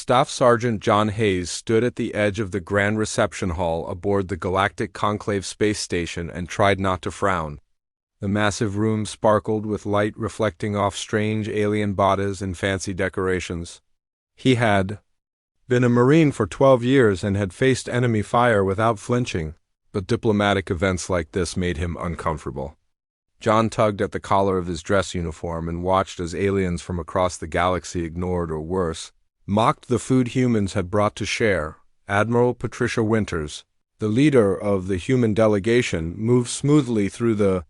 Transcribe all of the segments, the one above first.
Staff Sergeant John Hayes stood at the edge of the grand reception hall aboard the Galactic Conclave space station and tried not to frown. The massive room sparkled with light reflecting off strange alien bodies and fancy decorations. He had been a Marine for 12 years and had faced enemy fire without flinching, but diplomatic events like this made him uncomfortable. John tugged at the collar of his dress uniform and watched as aliens from across the galaxy ignored or worse, mocked the food humans had brought to share. Admiral Patricia Winters, the leader of the human delegation, moved smoothly through the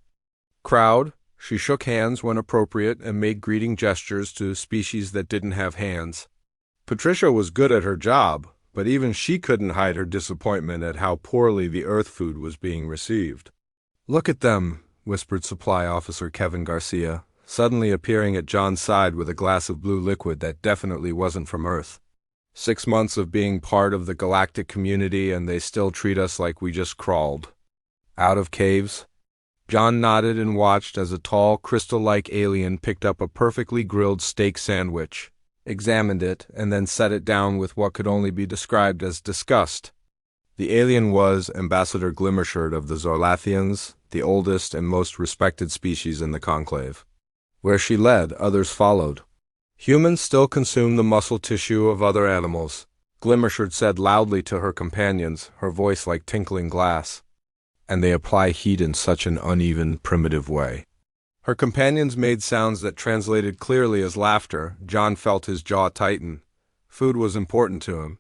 crowd. She shook hands when appropriate and made greeting gestures to species that didn't have hands. Patricia was good at her job, but even she couldn't hide her disappointment at how poorly the Earth food was being received. "Look at them," whispered Supply Officer Kevin Garcia, suddenly appearing at John's side with a glass of blue liquid that definitely wasn't from Earth. 6 months of being part of the galactic community and they still treat us like we just crawled out of caves? John nodded and watched as a tall, crystal-like alien picked up a perfectly grilled steak sandwich, examined it, and then set it down with what could only be described as disgust. The alien was Ambassador Glimmershirt of the Zorlathians, the oldest and most respected species in the Conclave. Where she led, others followed. Humans still consume the muscle tissue of other animals, Glimmershirt said loudly to her companions, her voice like tinkling glass. And they apply heat in such an uneven, primitive way. Her companions made sounds that translated clearly as laughter. John felt his jaw tighten. Food was important to him.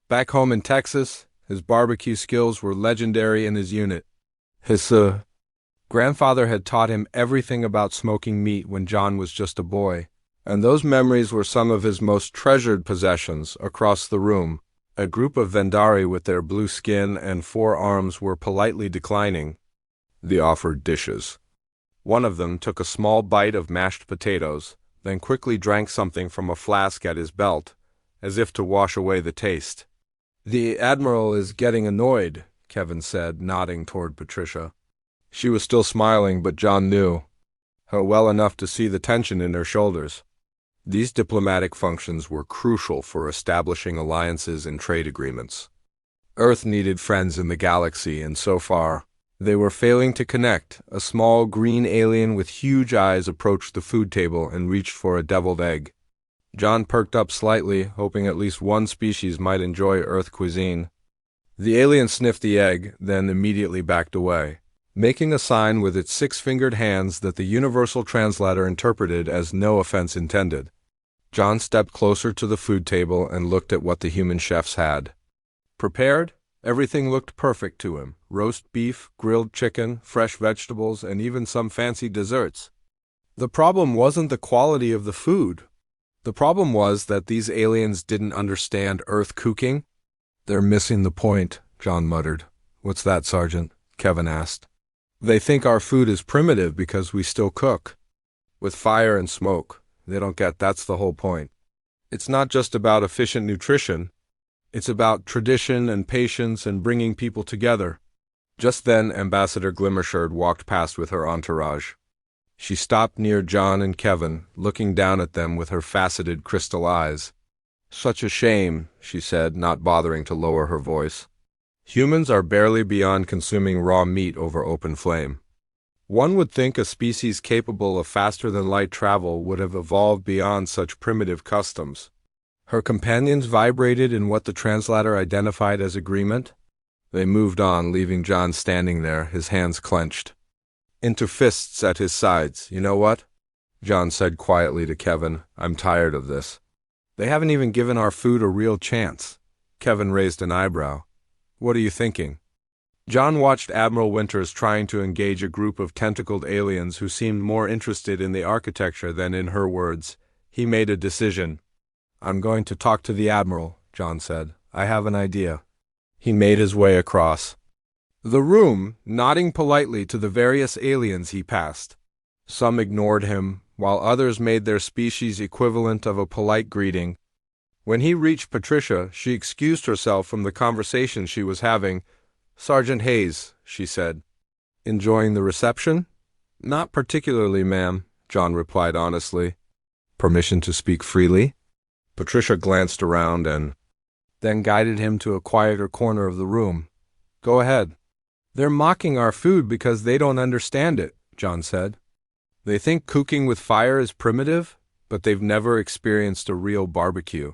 Back home in Texas, his barbecue skills were legendary in his unit. His grandfather had taught him everything about smoking meat when John was just a boy, and those memories were some of his most treasured possessions. Across the room, a group of Vendari with their blue skin and 4 arms were politely declining the offered dishes. One of them took a small bite of mashed potatoes, then quickly drank something from a flask at his belt, as if to wash away the taste. "The Admiral is getting annoyed," Kevin said, nodding toward Patricia. She was still smiling, but John knew her well enough to see the tension in her shoulders. These diplomatic functions were crucial for establishing alliances and trade agreements. Earth needed friends in the galaxy, and so far, they were failing to connect. A small green alien with huge eyes approached the food table and reached for a deviled egg. John perked up slightly, hoping at least one species might enjoy Earth cuisine. The alien sniffed the egg, then immediately backed away, making a sign with its 6-fingered hands that the universal translator interpreted as no offense intended. John stepped closer to the food table and looked at what the human chefs had prepared. Everything looked perfect to him: roast beef, grilled chicken, fresh vegetables, and even some fancy desserts. The problem wasn't the quality of the food. The problem was that these aliens didn't understand Earth cooking. "They're missing the point," John muttered. "What's that, Sergeant?" Kevin asked. "They think our food is primitive because we still cook with fire and smoke. They don't get that's the whole point. It's not just about efficient nutrition. It's about tradition and patience and bringing people together." Just then, Ambassador Glimmershirt walked past with her entourage. She stopped near John and Kevin, looking down at them with her faceted crystal eyes. "Such a shame," she said, not bothering to lower her voice. "Humans are barely beyond consuming raw meat over open flame. One would think a species capable of faster-than-light travel would have evolved beyond such primitive customs." Her companions vibrated in what the translator identified as agreement. They moved on, leaving John standing there, his hands clenched into fists at his sides. "You know what?" John said quietly to Kevin. "I'm tired of this. They haven't even given our food a real chance." Kevin raised an eyebrow. "What are you thinking?" John watched Admiral Winters trying to engage a group of tentacled aliens who seemed more interested in the architecture than in her words. He made a decision. "I'm going to talk to the Admiral," John said. "I have an idea." He made his way across the room, nodding politely to the various aliens he passed. Some ignored him, while others made their species equivalent of a polite greeting. When he reached Patricia, she excused herself from the conversation she was having. "Sergeant Hayes," she said. "Enjoying the reception?" "Not particularly, ma'am," John replied honestly. "Permission to speak freely?" Patricia glanced around and then guided him to a quieter corner of the room. Go ahead. They're mocking our food because they don't understand it, John said. They think cooking with fire is primitive, but they've never experienced a real barbecue.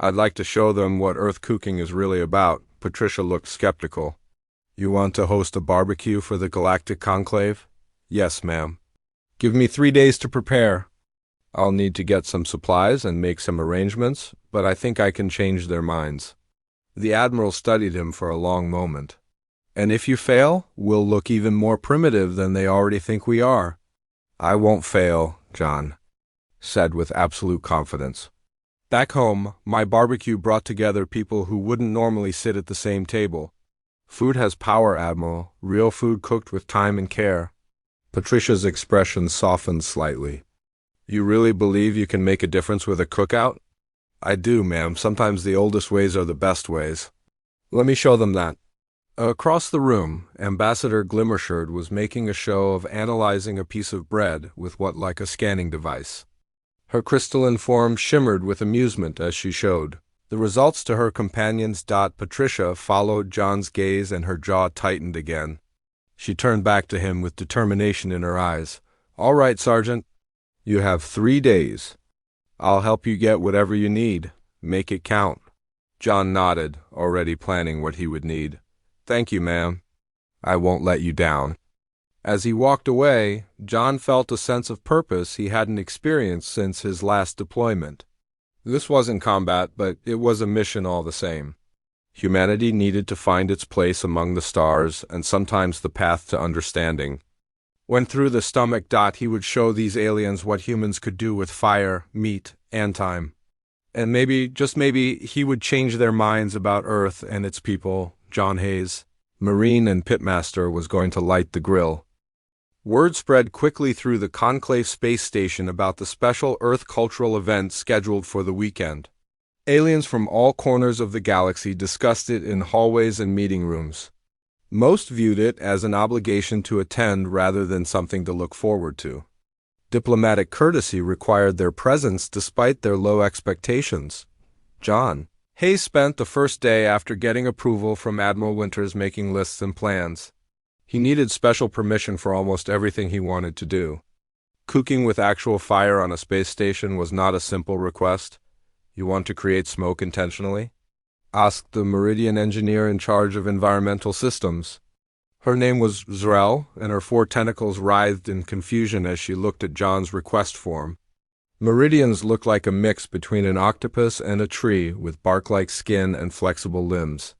I'd like to show them what earth cooking is really about. Patricia looked skeptical. You want to host a barbecue for the Galactic Conclave? Yes, ma'am. Give me 3 days to prepare. I'll need to get some supplies and make some arrangements, but I think I can change their minds. The Admiral studied him for a long moment. And if you fail, we'll look even more primitive than they already think we are. I won't fail, John said with absolute confidence. Back home, my barbecue brought together people who wouldn't normally sit at the same table. Food has power, Admiral. Real food cooked with time and care. Patricia's expression softened slightly. You really believe you can make a difference with a cookout? I do, ma'am. Sometimes the oldest ways are the best ways. Let me show them that. Across the room, Ambassador Glimmershirt was making a show of analyzing a piece of bread with what like a scanning device. Her crystalline form shimmered with amusement as she showed the results to her companions. Patricia followed John's gaze and her jaw tightened again. She turned back to him with determination in her eyes. All right, Sergeant. You have 3 days. I'll help you get whatever you need. Make it count. John nodded, already planning what he would need. Thank you, ma'am. I won't let you down. As he walked away, John felt a sense of purpose he hadn't experienced since his last deployment. This wasn't combat, but it was a mission all the same. Humanity needed to find its place among the stars and sometimes the path to understanding. When through the stomach, he would show these aliens what humans could do with fire, meat, and time. And maybe, just maybe, he would change their minds about Earth and its people. John Hayes, Marine and Pitmaster, was going to light the grill. Word spread quickly through the Conclave space station about the special Earth cultural event scheduled for the weekend. Aliens from all corners of the galaxy discussed it in hallways and meeting rooms. Most viewed it as an obligation to attend rather than something to look forward to. Diplomatic courtesy required their presence despite their low expectations. John Hayes spent the first day after getting approval from Admiral Winters making lists and plans. He needed special permission for almost everything he wanted to do. Cooking with actual fire on a space station was not a simple request. You want to create smoke intentionally? Asked the Meridian engineer in charge of environmental systems. Her name was Zrel, and her 4 tentacles writhed in confusion as she looked at John's request form. Meridians looked like a mix between an octopus and a tree with bark-like skin and flexible limbs.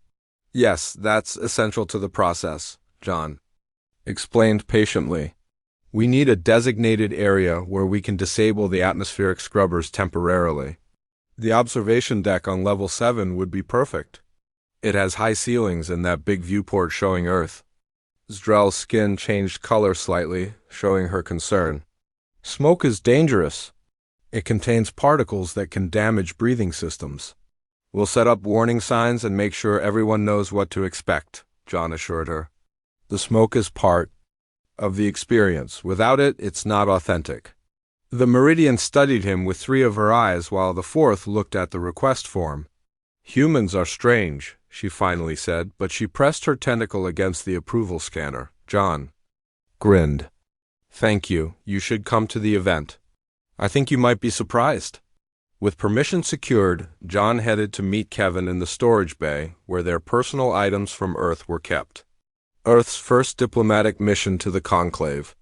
Yes, that's essential to the process, John explained patiently. We need a designated area where we can disable the atmospheric scrubbers temporarily. The observation deck on level 7 would be perfect. It has high ceilings and that big viewport showing Earth. Zrel's skin changed color slightly, showing her concern. Smoke is dangerous. It contains particles that can damage breathing systems. We'll set up warning signs and make sure everyone knows what to expect, John assured her. The smoke is part of the experience. Without it, it's not authentic. The Meridian studied him with 3 of her eyes while the 4th looked at the request form. Humans are strange, she finally said, but she pressed her tentacle against the approval scanner. John grinned. Thank you. You should come to the event. I think you might be surprised. With permission secured, John headed to meet Kevin in the storage bay where their personal items from Earth were kept. Earth's first diplomatic mission to the Conclave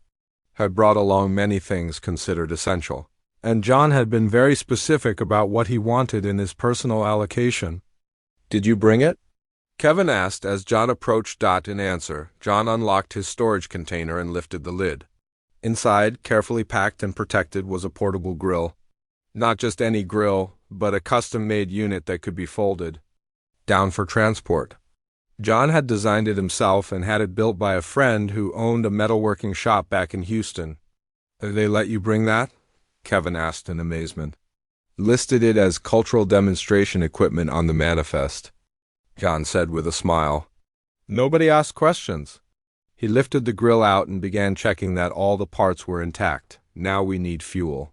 had brought along many things considered essential, and John had been very specific about what he wanted in his personal allocation. Did you bring it? Kevin asked as John approached. In answer, John unlocked his storage container and lifted the lid. Inside, carefully packed and protected, was a portable grill. Not just any grill, but a custom-made unit that could be folded down for transport. John had designed it himself and had it built by a friend who owned a metalworking shop back in Houston. They let you bring that? Kevin asked in amazement. Listed it as cultural demonstration equipment on the manifest, John said with a smile. Nobody asked questions. He lifted the grill out and began checking that all the parts were intact. Now we need fuel.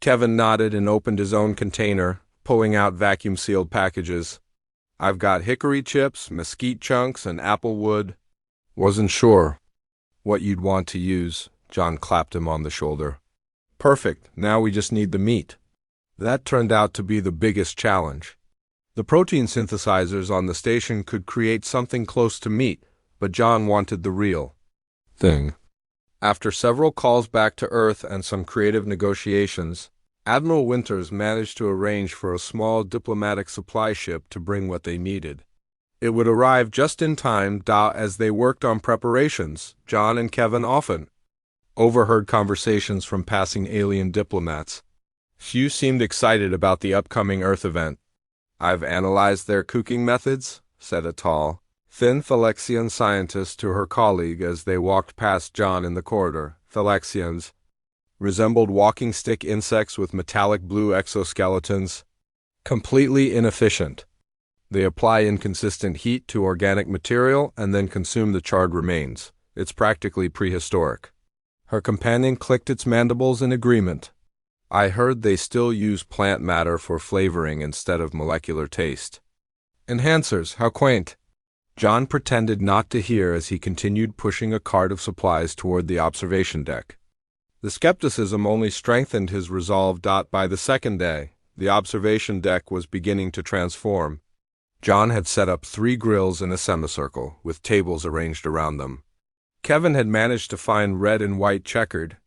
Kevin nodded and opened his own container, pulling out vacuum-sealed packages. "I've got hickory chips, mesquite chunks, and apple wood." "Wasn't sure what you'd want to use." John clapped him on the shoulder. "Perfect. Now we just need the meat." That turned out to be the biggest challenge. The protein synthesizers on the station could create something close to meat, but John wanted the real thing. After several calls back to Earth and some creative negotiations, Admiral Winters managed to arrange for a small diplomatic supply ship to bring what they needed. It would arrive just in time, as they worked on preparations. John and Kevin often overheard conversations from passing alien diplomats. Few seemed excited about the upcoming Earth event. "I've analyzed their cooking methods," said a tall, thin Thalexian scientist to her colleague as they walked past John in the corridor. Thalexians resembled walking stick insects with metallic blue exoskeletons. Completely inefficient. They apply inconsistent heat to organic material and then consume the charred remains. It's practically prehistoric. Her companion clicked its mandibles in agreement. "I heard they still use plant matter for flavoring instead of molecular taste." "Enhancers, how quaint." John pretended not to hear as he continued pushing a cart of supplies toward the observation deck. The skepticism only strengthened his resolve. By the second day, the observation deck was beginning to transform. John had set up 3 grills in a semicircle, with tables arranged around them. Kevin had managed to find red and white checkered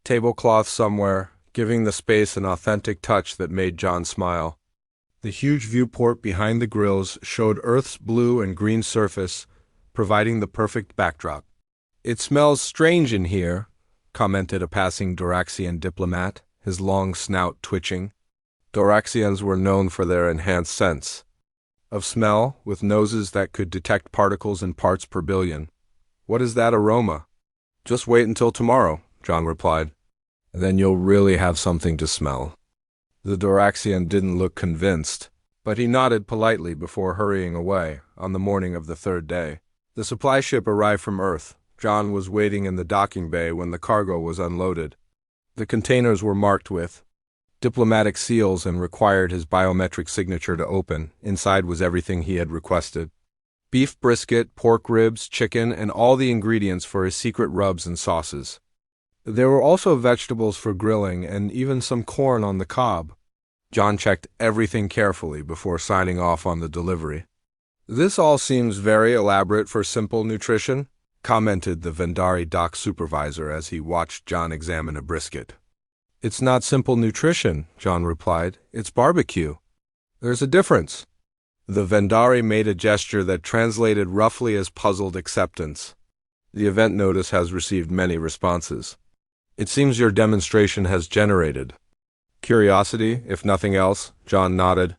tablecloths somewhere, giving the space an authentic touch that made John smile. The huge viewport behind the grills showed Earth's blue and green surface, providing the perfect backdrop. "It smells strange in here," commented a passing Doraxian diplomat, his long snout twitching. Doraxians were known for their enhanced sense of smell, with noses that could detect particles in parts per billion. "What is that aroma?" "Just wait until tomorrow," John replied. "Then you'll really have something to smell." The Doraxian didn't look convinced, but he nodded politely before hurrying away. On the morning of the 3rd day, the supply ship arrived from Earth. John was waiting in the docking bay when the cargo was unloaded. The containers were marked with diplomatic seals and required his biometric signature to open. Inside was everything he had requested: beef brisket, pork ribs, chicken, and all the ingredients for his secret rubs and sauces. There were also vegetables for grilling and even some corn on the cob. John checked everything carefully before signing off on the delivery. "This all seems very elaborate for simple nutrition," commented the Vendari dock supervisor as he watched John examine a brisket. "It's not simple nutrition," John replied. "It's barbecue." "There's a difference." The Vendari made a gesture that translated roughly as puzzled acceptance. "The event notice has received many responses. It seems your demonstration has generated curiosity, if nothing else." John nodded.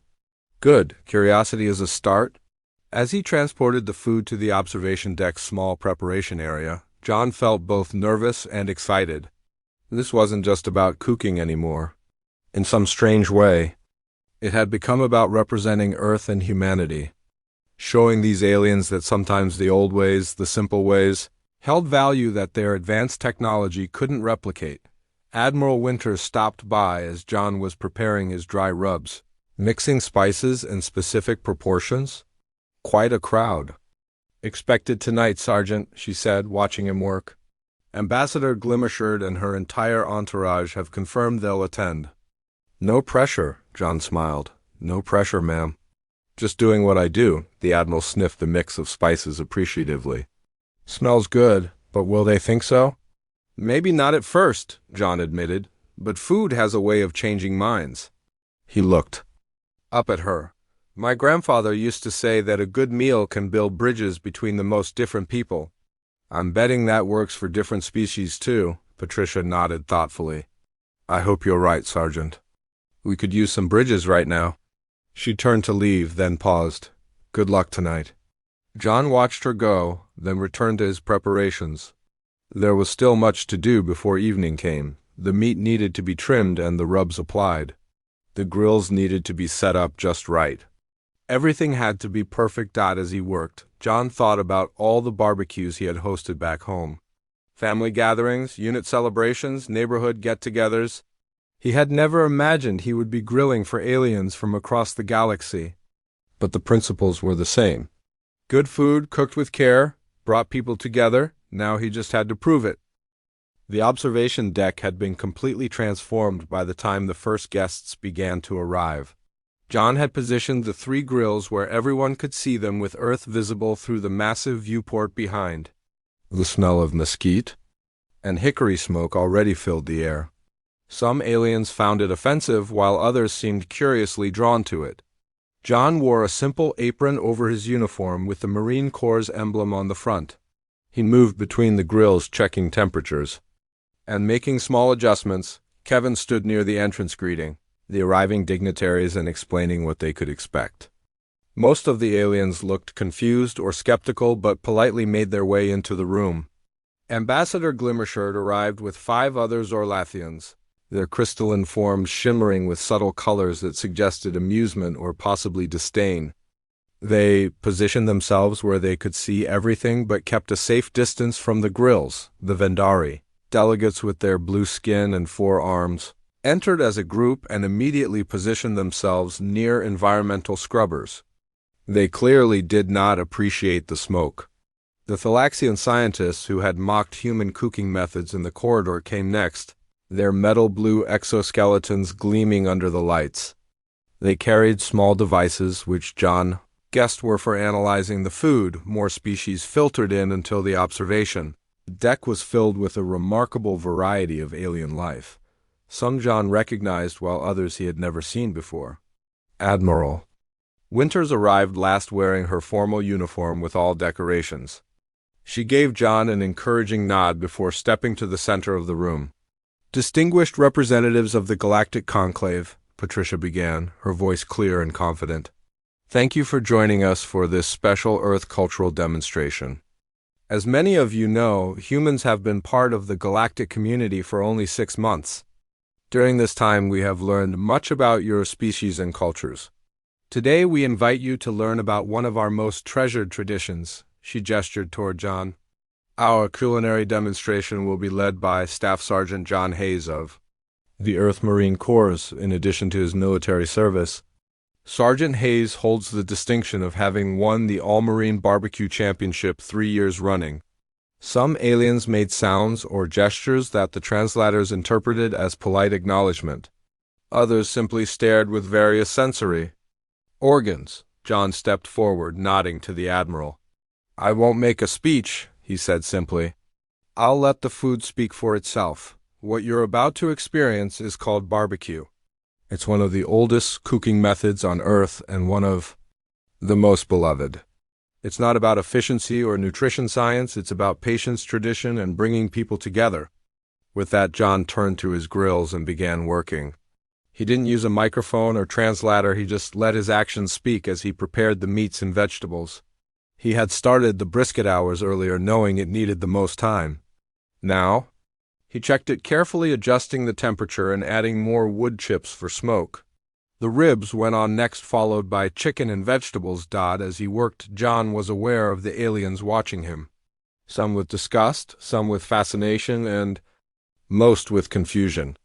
"Good. Curiosity is a start." As he transported the food to the observation deck's small preparation area, John felt both nervous and excited. This wasn't just about cooking anymore. In some strange way, it had become about representing Earth and humanity, showing these aliens that sometimes the old ways, the simple ways, held value that their advanced technology couldn't replicate. Admiral Winters stopped by as John was preparing his dry rubs, mixing spices in specific proportions. Quite a crowd. "Expected tonight, Sergeant," she said, watching him work. "Ambassador Glimmershard and her entire entourage have confirmed they'll attend." "No pressure," John smiled. "No pressure, ma'am. Just doing what I do." The Admiral sniffed the mix of spices appreciatively. "Smells good, but will they think so?" "Maybe not at first," John admitted, "but food has a way of changing minds." He looked up at her. "My grandfather used to say that a good meal can build bridges between the most different people. I'm betting that works for different species too." Patricia nodded thoughtfully. "I hope you're right, Sergeant. We could use some bridges right now." She turned to leave, then paused. "Good luck tonight." John watched her go, then returned to his preparations. There was still much to do before evening came. The meat needed to be trimmed and the rubs applied. The grills needed to be set up just right. Everything had to be perfect. As he worked, John thought about all the barbecues he had hosted back home. Family gatherings, unit celebrations, neighborhood get-togethers. He had never imagined he would be grilling for aliens from across the galaxy. But the principles were the same. Good food, cooked with care, brought people together. Now he just had to prove it. The observation deck had been completely transformed by the time the first guests began to arrive. John had positioned the 3 grills where everyone could see them, with Earth visible through the massive viewport behind. The smell of mesquite and hickory smoke already filled the air. Some aliens found it offensive, while others seemed curiously drawn to it. John wore a simple apron over his uniform with the Marine Corps' emblem on the front. He moved between the grills, checking temperatures and making small adjustments. Kevin stood near the entrance, greeting the arriving dignitaries and explaining what they could expect. Most of the aliens looked confused or skeptical, but politely made their way into the room. Ambassador Glimmershirt arrived with 5 other Zorlathians, their crystalline forms shimmering with subtle colors that suggested amusement or possibly disdain. They positioned themselves where they could see everything but kept a safe distance from the grills. The Vendari, delegates with their blue skin and 4 arms, entered as a group and immediately positioned themselves near environmental scrubbers. They clearly did not appreciate the smoke. The Thalaxian scientists, who had mocked human cooking methods in the corridor, came next, their metal blue exoskeletons gleaming under the lights. They carried small devices which John guessed were for analyzing the food. More species filtered in until the observation. The deck was filled with a remarkable variety of alien life. Some John recognized, while others he had never seen before. Admiral Winters arrived last, wearing her formal uniform with all decorations. She gave John an encouraging nod before stepping to the center of the room. Distinguished representatives of the Galactic Conclave, Patricia began, her voice clear and confident. Thank you for joining us for this special Earth cultural demonstration. As many of you know, humans have been part of the galactic community for only 6 months. During this time, we have learned much about your species and cultures. Today, we invite you to learn about one of our most treasured traditions. She gestured toward John. Our culinary demonstration will be led by Staff Sergeant John Hayes of the Earth Marine Corps. In addition to his military service, Sergeant Hayes holds the distinction of having won the All-Marine Barbecue Championship 3 years running. Some aliens made sounds or gestures that the translators interpreted as polite acknowledgement. Others simply stared with various sensory organs. John stepped forward, nodding to the Admiral. I won't make a speech, he said simply. I'll let the food speak for itself. What you're about to experience is called barbecue. It's one of the oldest cooking methods on Earth and one of the most beloved. It's not about efficiency or nutrition science, it's about patience, tradition, and bringing people together. With that, John turned to his grills and began working. He didn't use a microphone or translator, he just let his actions speak as he prepared the meats and vegetables. He had started the brisket hours earlier, knowing it needed the most time. Now, he checked it carefully, adjusting the temperature and adding more wood chips for smoke. The ribs went on next, followed by chicken and vegetables. As he worked, John was aware of the aliens watching him. Some with disgust, some with fascination, and most with confusion.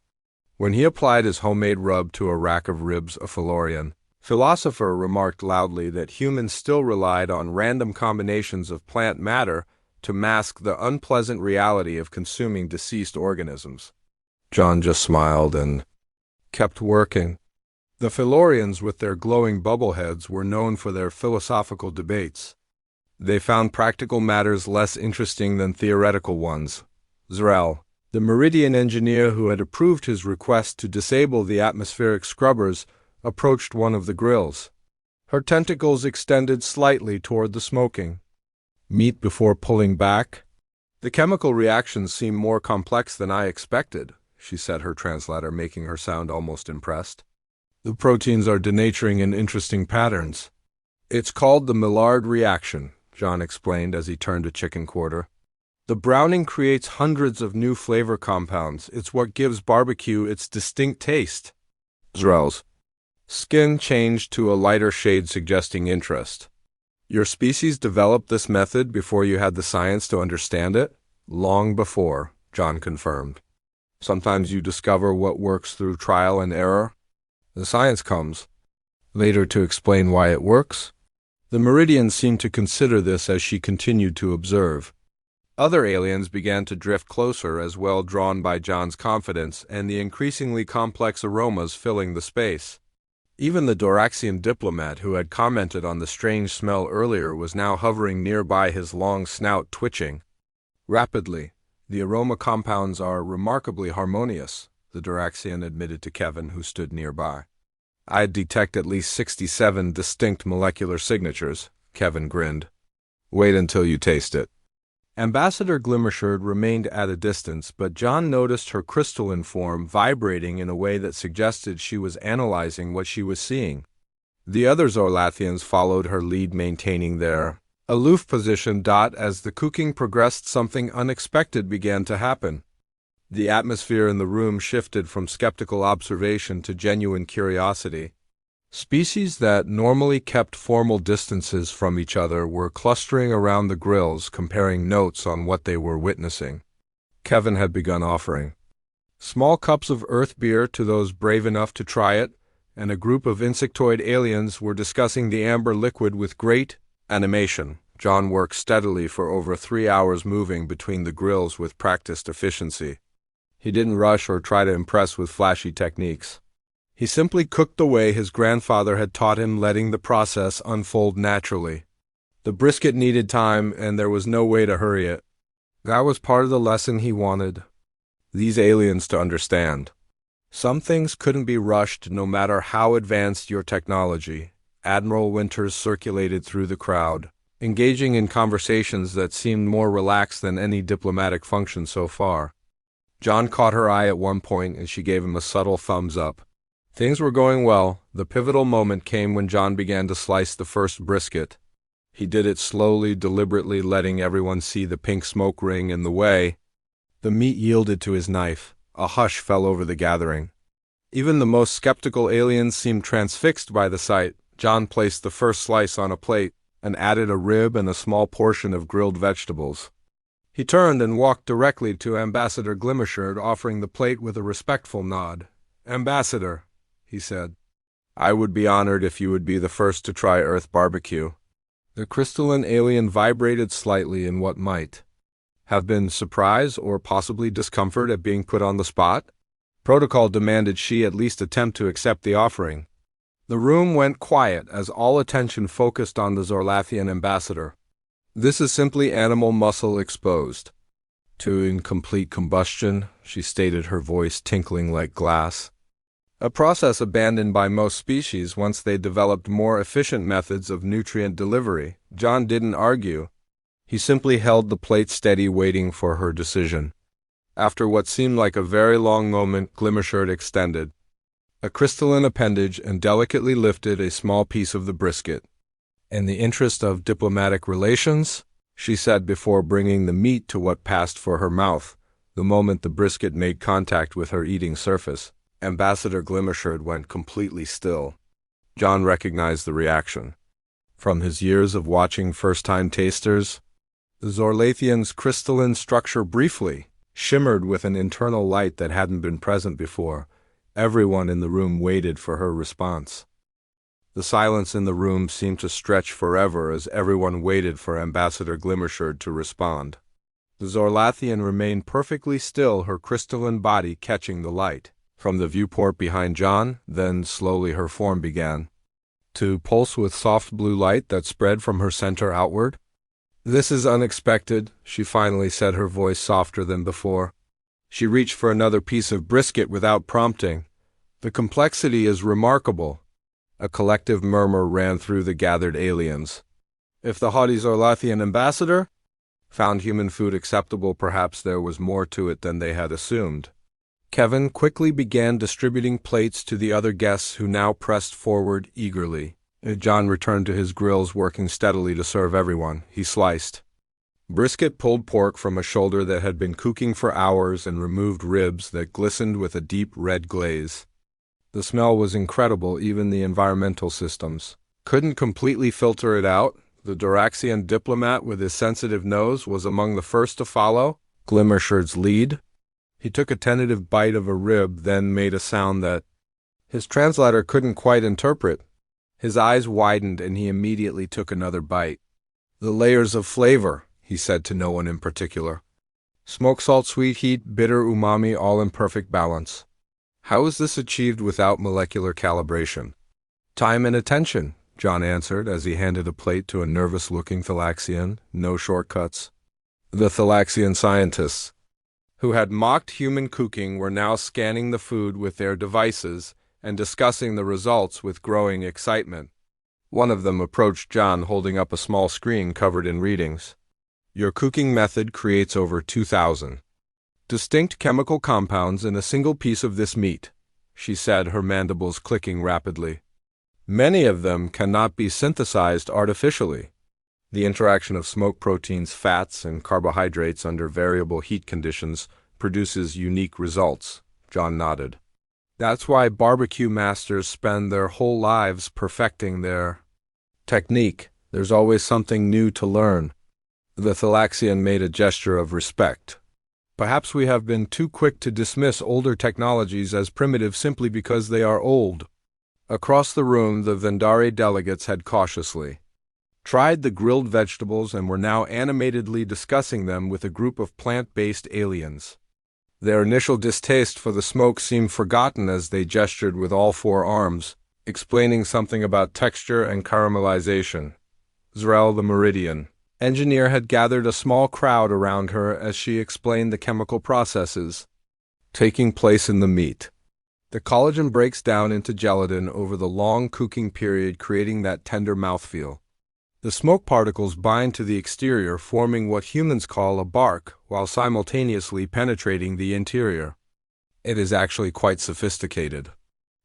When he applied his homemade rub to a rack of ribs, a Felorian philosopher remarked loudly that humans still relied on random combinations of plant matter to mask the unpleasant reality of consuming deceased organisms. John just smiled and kept working. The Felorians, with their glowing bubble heads, were known for their philosophical debates. They found practical matters less interesting than theoretical ones. Zrel, the Meridian engineer who had approved his request to disable the atmospheric scrubbers, approached one of the grills. Her tentacles extended slightly toward the smoking meat before pulling back. The chemical reactions seem more complex than I expected, she said, her translator making her sound almost impressed. The proteins are denaturing in interesting patterns. It's called the Maillard reaction, John explained as he turned a chicken quarter. The browning creates hundreds of new flavor compounds. It's what gives barbecue its distinct taste. Zrel's skin changed to a lighter shade, suggesting interest. Your species developed this method before you had the science to understand it? Long before, John confirmed. Sometimes you discover what works through trial and error. The science comes later to explain why it works. The Meridians seemed to consider this as she continued to observe. Other aliens began to drift closer as well, drawn by John's confidence and the increasingly complex aromas filling the space. Even the Doraxian diplomat who had commented on the strange smell earlier was now hovering nearby, his long snout twitching rapidly. The aroma compounds are remarkably harmonious, the Doraxian admitted to Kevin, who stood nearby. I'd detect at least 67 distinct molecular signatures, Kevin grinned. Wait until you taste it. Ambassador Glimmershard remained at a distance, but John noticed her crystalline form vibrating in a way that suggested she was analyzing what she was seeing. The other Zorlathians followed her lead, maintaining their aloof position. As the cooking progressed, something unexpected began to happen. The atmosphere in the room shifted from skeptical observation to genuine curiosity. Species that normally kept formal distances from each other were clustering around the grills, comparing notes on what they were witnessing. Kevin had begun offering small cups of earth beer to those brave enough to try it, and a group of insectoid aliens were discussing the amber liquid with great animation. John worked steadily for over 3 hours, moving between the grills with practiced efficiency. He didn't rush or try to impress with flashy techniques. He simply cooked the way his grandfather had taught him, letting the process unfold naturally. The brisket needed time, and there was no way to hurry it. That was part of the lesson he wanted these aliens to understand. Some things couldn't be rushed, no matter how advanced your technology. Admiral Winters circulated through the crowd, engaging in conversations that seemed more relaxed than any diplomatic function so far. John caught her eye at one point, and she gave him a subtle thumbs up. Things were going well. The pivotal moment came when John began to slice the first brisket. He did it slowly, deliberately, letting everyone see the pink smoke ring in the way. The meat yielded to his knife. A hush fell over the gathering. Even the most skeptical aliens seemed transfixed by the sight. John placed the first slice on a plate and added a rib and a small portion of grilled vegetables. He turned and walked directly to Ambassador Glimmershard, offering the plate with a respectful nod. "Ambassador," he said, "I would be honored if you would be the first to try Earth barbecue." The crystalline alien vibrated slightly in what might have been surprise or possibly discomfort at being put on the spot. Protocol demanded she at least attempt to accept the offering. The room went quiet as all attention focused on the Zorlathian ambassador. "This is simply animal muscle exposed to incomplete combustion," she stated, her voice tinkling like glass. A process abandoned by most species once they developed more efficient methods of nutrient delivery. John didn't argue. He simply held the plate steady, waiting for her decision. After what seemed like a very long moment, Glimmershard extended a crystalline appendage and delicately lifted a small piece of the brisket. "In the interest of diplomatic relations," she said before bringing the meat to what passed for her mouth. The moment the brisket made contact with her eating surface, Ambassador Glimmershard went completely still. John recognized the reaction. From his years of watching first-time tasters, the Zorlathian's crystalline structure briefly shimmered with an internal light that hadn't been present before. Everyone in the room waited for her response. The silence in the room seemed to stretch forever as everyone waited for Ambassador Glimmershard to respond. The Zorlathian remained perfectly still, her crystalline body catching the light from the viewport behind John. Then slowly her form began to pulse with soft blue light that spread from her center outward. "This is unexpected," she finally said, her voice softer than before. She reached for another piece of brisket without prompting. "The complexity is remarkable." A collective murmur ran through the gathered aliens. If the haughty Zorlathian ambassador found human food acceptable, perhaps there was more to it than they had assumed. Kevin quickly began distributing plates to the other guests, who now pressed forward eagerly. John returned to his grills, working steadily to serve everyone. He sliced brisket, pulled pork from a shoulder that had been cooking for hours, and removed ribs that glistened with a deep red glaze. The smell was incredible. Even the environmental systems couldn't completely filter it out. The Doraxian diplomat with his sensitive nose was among the first to follow Glimmershard's lead. He took a tentative bite of a rib, then made a sound that his translator couldn't quite interpret. His eyes widened and he immediately took another bite. The layers of flavor, he said to no one in particular. Smoke, salt, sweet, heat, bitter, umami, all in perfect balance. How is this achieved without molecular calibration? Time and attention, John answered as he handed a plate to a nervous-looking Thalaxian. No shortcuts. The Thalaxian scientists, who had mocked human cooking, were now scanning the food with their devices and discussing the results with growing excitement. One of them approached John holding up a small screen covered in readings. Your cooking method creates over 2,000 distinct chemical compounds in a single piece of this meat, she said, her mandibles clicking rapidly. Many of them cannot be synthesized artificially. The interaction of smoke proteins, fats, and carbohydrates under variable heat conditions produces unique results, John nodded. That's why barbecue masters spend their whole lives perfecting their technique. There's always something new to learn. The Thalaxian made a gesture of respect. Perhaps we have been too quick to dismiss older technologies as primitive simply because they are old. Across the room, the Vendari delegates had cautiously tried the grilled vegetables and were now animatedly discussing them with a group of plant-based aliens. Their initial distaste for the smoke seemed forgotten as they gestured with all four arms, explaining something about texture and caramelization. Zrel the Meridian engineer had gathered a small crowd around her as she explained the chemical processes taking place in the meat. The collagen breaks down into gelatin over the long cooking period, creating that tender mouthfeel. The smoke particles bind to the exterior, forming what humans call a bark, while simultaneously penetrating the interior. It is actually quite sophisticated.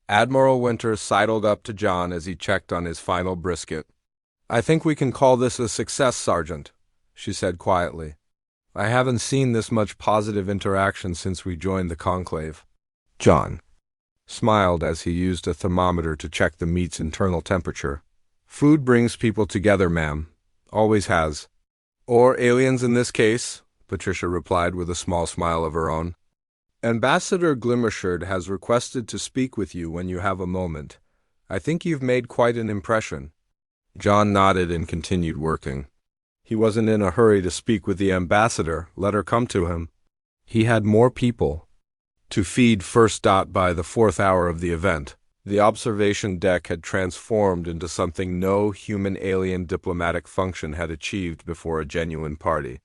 Admiral Winter sidled up to John as he checked on his final brisket. I think we can call this a success, Sergeant, she said quietly. I haven't seen this much positive interaction since we joined the conclave. John smiled as he used a thermometer to check the meat's internal temperature. Food brings people together, ma'am. Always has. Or aliens in this case, Patricia replied with a small smile of her own. Ambassador Glimmershard has requested to speak with you when you have a moment. I think you've made quite an impression. John nodded and continued working. He wasn't in a hurry to speak with the ambassador. Let her come to him. He had more people to feed first. By the 4th hour of the event, the observation deck had transformed into something no human alien diplomatic function had achieved before a genuine party.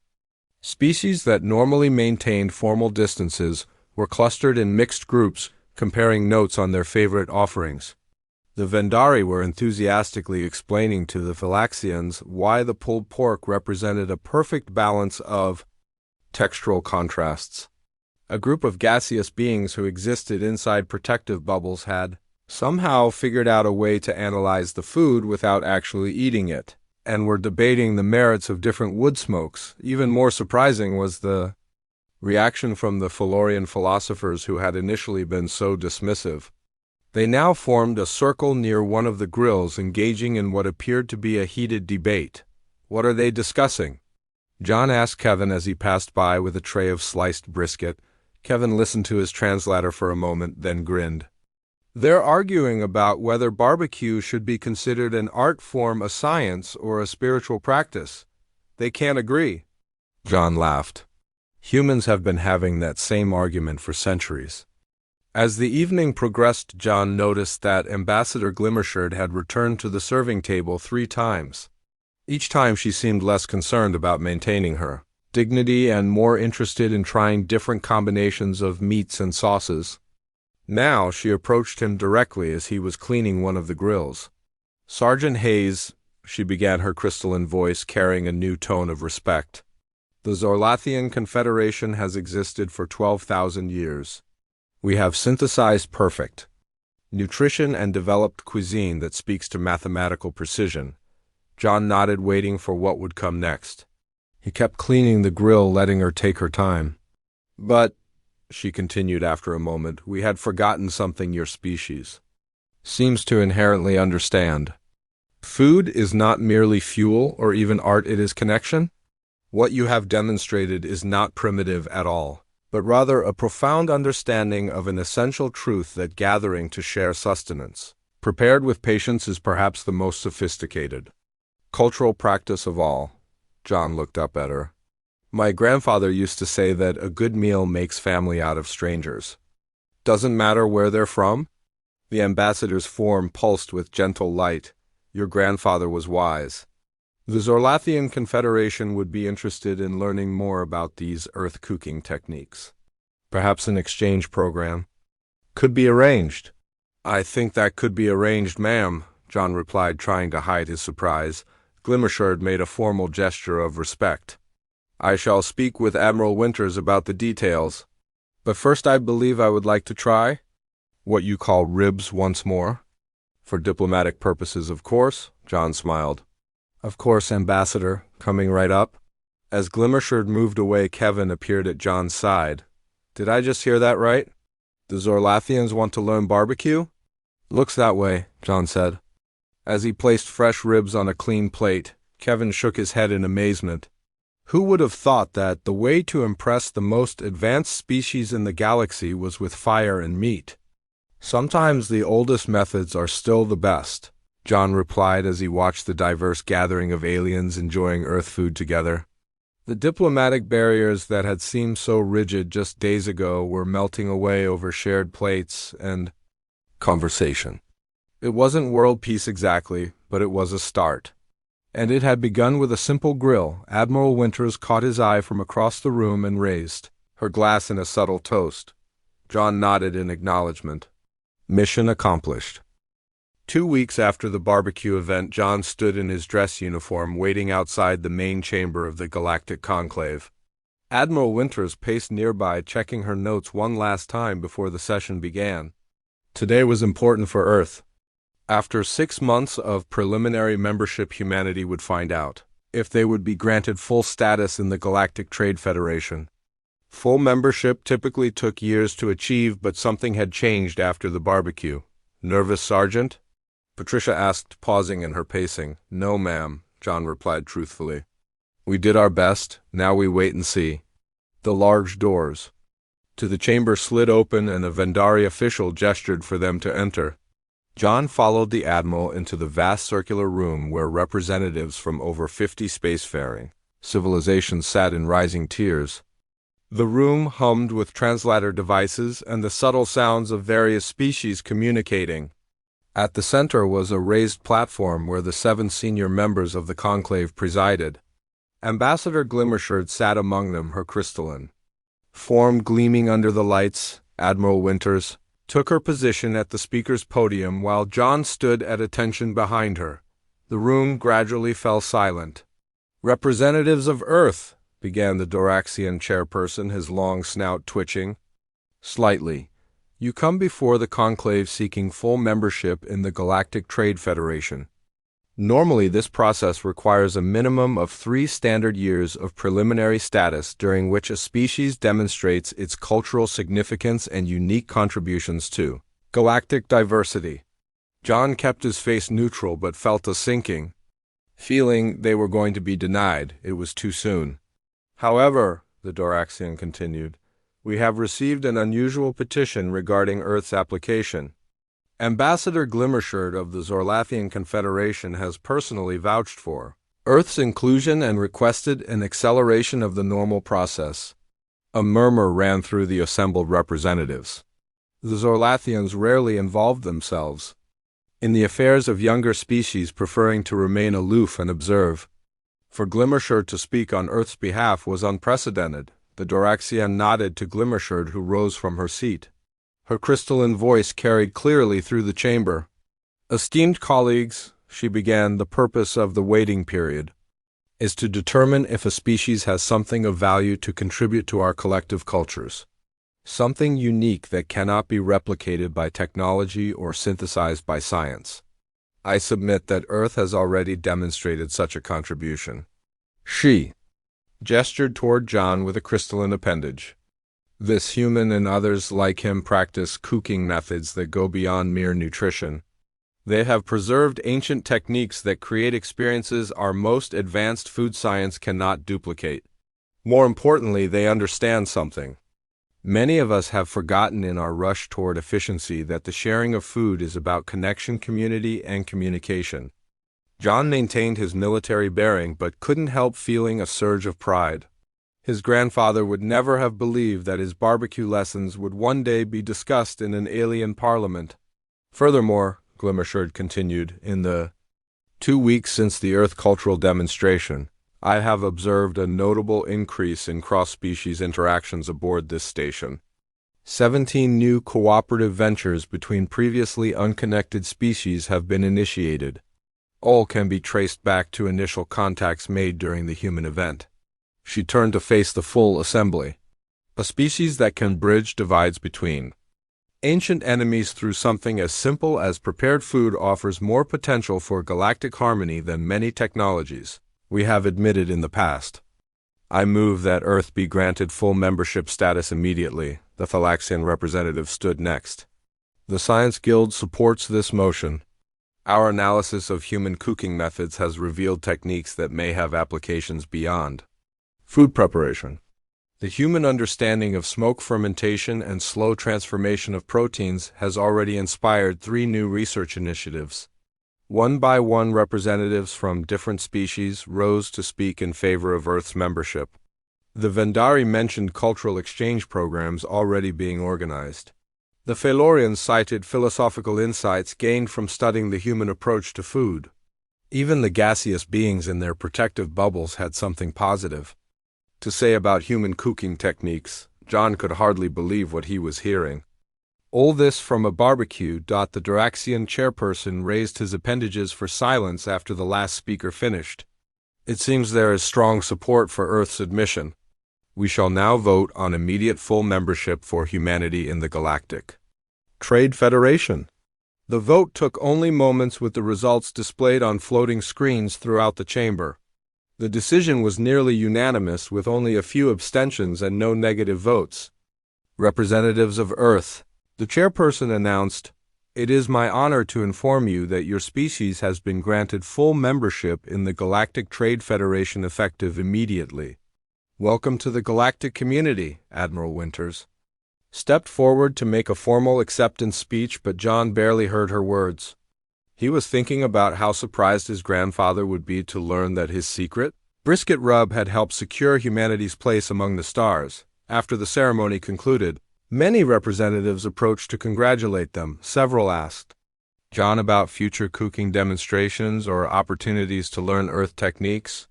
Species that normally maintained formal distances were clustered in mixed groups, comparing notes on their favorite offerings. The Vendari were enthusiastically explaining to the Thalaxians why the pulled pork represented a perfect balance of textural contrasts. A group of gaseous beings who existed inside protective bubbles had somehow figured out a way to analyze the food without actually eating it, and were debating the merits of different wood smokes. Even more surprising was the reaction from the Felorian philosophers who had initially been so dismissive. They now formed a circle near one of the grills, engaging in what appeared to be a heated debate. What are they discussing? John asked Kevin as he passed by with a tray of sliced brisket. Kevin listened to his translator for a moment, then grinned. They're arguing about whether barbecue should be considered an art form, a science, or a spiritual practice. They can't agree. John laughed. Humans have been having that same argument for centuries. As the evening progressed, John noticed that Ambassador Glimmershard had returned to the serving table 3 times. Each time she seemed less concerned about maintaining her dignity and more interested in trying different combinations of meats and sauces. Now she approached him directly as he was cleaning one of the grills. Sergeant Hayes, she began, her crystalline voice carrying a new tone of respect. The Zorlathian Confederation has existed for 12,000 years. We have synthesized perfect nutrition and developed cuisine that speaks to mathematical precision. John nodded, waiting for what would come next. He kept cleaning the grill, letting her take her time. But, she continued after a moment, we had forgotten something your species seems to inherently understand. Food is not merely fuel or even art, it is connection. What you have demonstrated is not primitive at all, but rather a profound understanding of an essential truth that gathering to share sustenance, prepared with patience, is perhaps the most sophisticated cultural practice of all. John looked up at her. My grandfather used to say that a good meal makes family out of strangers. Doesn't matter where they're from? The ambassador's form pulsed with gentle light. Your grandfather was wise. The Zorlathian Confederation would be interested in learning more about these earth cooking techniques. Perhaps an exchange program could be arranged. I think that could be arranged, ma'am, John replied, trying to hide his surprise. Glimmershard made a formal gesture of respect. I shall speak with Admiral Winters about the details. But first I believe I would like to try what you call ribs once more. For diplomatic purposes, of course, John smiled. Of course, Ambassador, coming right up. As Glimmershard moved away, Kevin appeared at John's side. Did I just hear that right? The Zorlathians want to learn barbecue? Looks that way, John said. As he placed fresh ribs on a clean plate, Kevin shook his head in amazement. Who would have thought that the way to impress the most advanced species in the galaxy was with fire and meat? Sometimes the oldest methods are still the best, John replied as he watched the diverse gathering of aliens enjoying Earth food together. The diplomatic barriers that had seemed so rigid just days ago were melting away over shared plates and conversation. It wasn't world peace exactly, but it was a start. And it had begun with a simple grill. Admiral Winters caught his eye from across the room and raised her glass in a subtle toast. John nodded in acknowledgement. Mission accomplished. 2 weeks after the barbecue event, John stood in his dress uniform waiting outside the main chamber of the Galactic Conclave. Admiral Winters paced nearby, checking her notes one last time before the session began. Today was important for Earth. After 6 months of preliminary membership, humanity would find out if they would be granted full status in the Galactic Trade Federation. Full membership typically took years to achieve, but something had changed after the barbecue. Nervous, Sergeant? Patricia asked, pausing in her pacing. No, ma'am, John replied truthfully. We did our best, now we wait and see. The large doors to the chamber slid open and a Vendari official gestured for them to enter. John followed the Admiral into the vast circular room where representatives from over 50 spacefaring civilizations sat in rising tiers. The room hummed with translator devices and the subtle sounds of various species communicating. At the center was a raised platform where the 7 senior members of the conclave presided. Ambassador Glimmershard sat among them, her crystalline form gleaming under the lights. Admiral Winters took her position at the speaker's podium while John stood at attention behind her. The room gradually fell silent. Representatives of Earth, began the Doraxian chairperson, his long snout twitching slightly. You come before the conclave seeking full membership in the Galactic Trade Federation. Normally, this process requires a minimum of 3 standard years of preliminary status during which a species demonstrates its cultural significance and unique contributions to galactic diversity. John kept his face neutral but felt a sinking feeling they were going to be denied. It was too soon. However, the Doraxian continued, we have received an unusual petition regarding Earth's application. Ambassador Glimmershard of the Zorlathian Confederation has personally vouched for Earth's inclusion and requested an acceleration of the normal process. A murmur ran through the assembled representatives. The Zorlathians rarely involved themselves in the affairs of younger species, preferring to remain aloof and observe. For Glimmershard to speak on Earth's behalf was unprecedented. The Doraxian nodded to Glimmershard, who rose from her seat. Her crystalline voice carried clearly through the chamber. Esteemed colleagues, she began, the purpose of the waiting period is to determine if a species has something of value to contribute to our collective cultures. Something unique that cannot be replicated by technology or synthesized by science. I submit that Earth has already demonstrated such a contribution. She gestured toward John with a crystalline appendage. This human and others like him practice cooking methods that go beyond mere nutrition. They have preserved ancient techniques that create experiences our most advanced food science cannot duplicate. More importantly, they understand something. Many of us have forgotten in our rush toward efficiency that the sharing of food is about connection, community, and communication. John maintained his military bearing but couldn't help feeling a surge of pride. His grandfather would never have believed that his barbecue lessons would one day be discussed in an alien parliament. Furthermore, Glimmershard continued, in the 2 weeks since the Earth cultural demonstration, I have observed a notable increase in cross-species interactions aboard this station. 17 new cooperative ventures between previously unconnected species have been initiated. All can be traced back to initial contacts made during the human event. She turned to face the full assembly. A species that can bridge divides between ancient enemies through something as simple as prepared food offers more potential for galactic harmony than many technologies we have admitted in the past. I move that Earth be granted full membership status immediately. The Thalaxian representative stood next. The Science Guild supports this motion. Our analysis of human cooking methods has revealed techniques that may have applications beyond food preparation. The human understanding of smoke fermentation and slow transformation of proteins has already inspired 3 new research initiatives. One by one, representatives from different species rose to speak in favor of Earth's membership. The Vendari mentioned cultural exchange programs already being organized. The Phalorians cited philosophical insights gained from studying the human approach to food. Even the gaseous beings in their protective bubbles had something positive to say about human cooking techniques. John could hardly believe what he was hearing. All this from a barbecue. The Diraxian chairperson raised his appendages for silence after the last speaker finished. It seems there is strong support for Earth's admission. We shall now vote on immediate full membership for humanity in the Galactic Trade Federation. The vote took only moments, with the results displayed on floating screens throughout the chamber. The decision was nearly unanimous, with only a few abstentions and no negative votes. Representatives of Earth, the chairperson announced, it is my honor to inform you that your species has been granted full membership in the Galactic Trade Federation effective immediately. Welcome to the galactic community, Admiral Winters stepped forward to make a formal acceptance speech, but John barely heard her words. He was thinking about how surprised his grandfather would be to learn that his secret brisket rub had helped secure humanity's place among the stars. After the ceremony concluded, many representatives approached to congratulate them. Several asked John about future cooking demonstrations or opportunities to learn Earth techniques.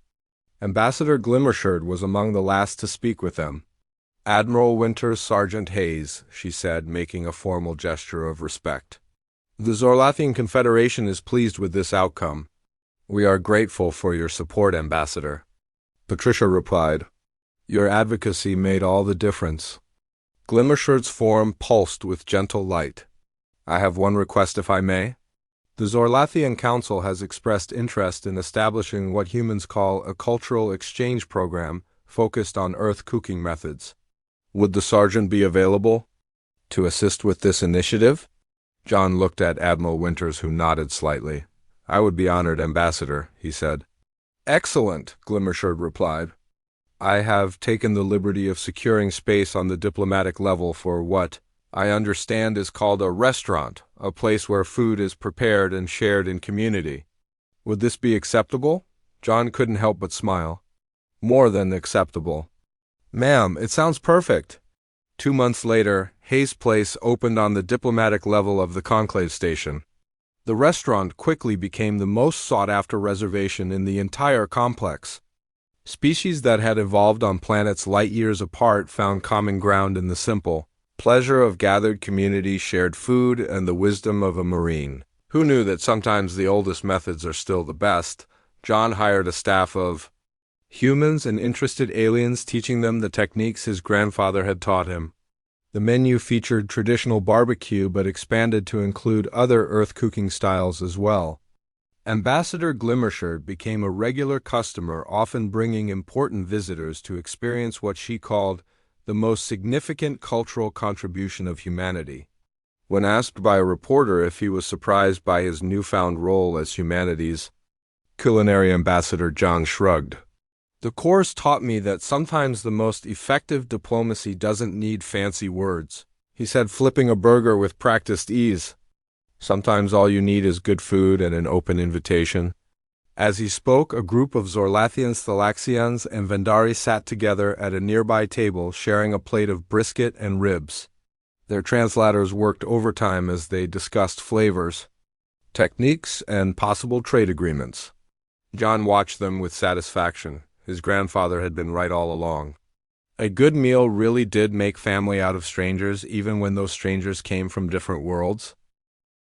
Ambassador Glimmershard was among the last to speak with them. Admiral Winters, Sergeant Hayes, she said, making a formal gesture of respect. The Zorlathian Confederation is pleased with this outcome. We are grateful for your support, Ambassador. Patricia replied. Your advocacy made all the difference. Glimmershard's form pulsed with gentle light. I have one request, if I may. The Zorlathian Council has expressed interest in establishing what humans call a cultural exchange program focused on Earth cooking methods. Would the sergeant be available to assist with this initiative? John looked at Admiral Winters, who nodded slightly. I would be honored, Ambassador, he said. Excellent, Glimmershard replied. I have taken the liberty of securing space on the diplomatic level for what I understand is called a restaurant, a place where food is prepared and shared in community. Would this be acceptable? John couldn't help but smile. More than acceptable. Ma'am, it sounds perfect. 2 months later, Hayes Place opened on the diplomatic level of the Conclave Station. The restaurant quickly became the most sought-after reservation in the entire complex. Species that had evolved on planets light years apart found common ground in the simple pleasure of gathered community, shared food, and the wisdom of a Marine. Who knew that sometimes the oldest methods are still the best? John hired a staff of humans and interested aliens, teaching them the techniques his grandfather had taught him. The menu featured traditional barbecue but expanded to include other Earth cooking styles as well. Ambassador Glimmershard became a regular customer, often bringing important visitors to experience what she called the most significant cultural contribution of humanity. When asked by a reporter if he was surprised by his newfound role as humanity's culinary ambassador, John shrugged. The course taught me that sometimes the most effective diplomacy doesn't need fancy words, he said, flipping a burger with practiced ease. Sometimes all you need is good food and an open invitation. As he spoke, a group of Zorlathians, Thalaxians, and Vendari sat together at a nearby table, sharing a plate of brisket and ribs. Their translators worked overtime as they discussed flavors, techniques, and possible trade agreements. John watched them with satisfaction. His grandfather had been right all along. A good meal really did make family out of strangers, even when those strangers came from different worlds.